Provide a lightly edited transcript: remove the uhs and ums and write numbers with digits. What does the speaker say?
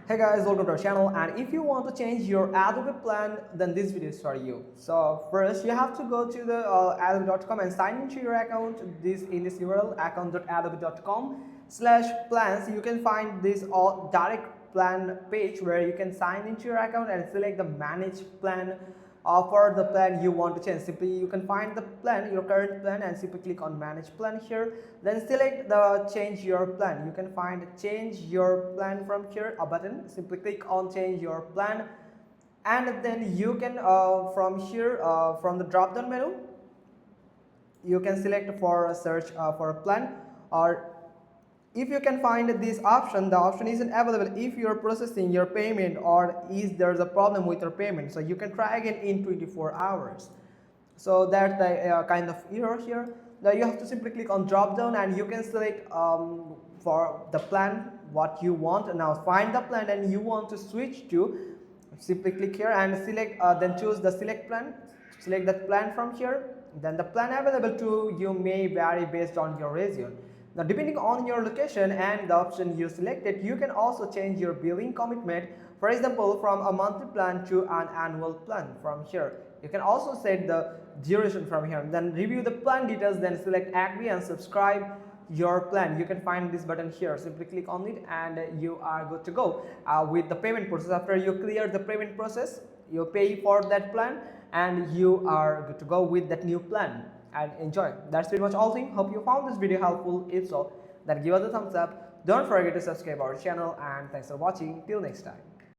Hey guys, welcome to our channel, and if you want to change your Adobe plan, then this video is for you. So first you have to go to the adobe.com and sign into your account in this URL account.adobe.com/plans. You can find this direct plan page where you can sign into your account and select the manage plan for the plan you want to change. Simply you can find the plan, your current plan, and simply click on manage plan here, then select the change your plan. You can find change your plan from here, a button. Simply click on change your plan, and then you can from here from the drop down menu you can select for a search for a plan, or if you can find this option, the option isn't available if you're processing your payment or is there's a problem with your payment, so you can try again in 24 hours. So that's the kind of error here. Now you have to simply click on drop down and you can select for the plan what you want. Now find the plan and you want to switch to, simply click here and select, then choose the select plan. Select that plan from here. Then the plan available to you may vary based on your region. Now depending on your location and the option you selected, you can also change your billing commitment, for example from a monthly plan to an annual plan from here. You can also set the duration from here, then review the plan details, then select agree and subscribe your plan. You can find this button here, simply click on it and you are good to go with the payment process. After you clear the payment process, you pay for that plan and you are good to go with that new plan. And enjoy. That's pretty much all thing. Hope you found this video helpful. If so, then give us a thumbs up. Don't forget to subscribe our channel, and thanks for watching. Till next time.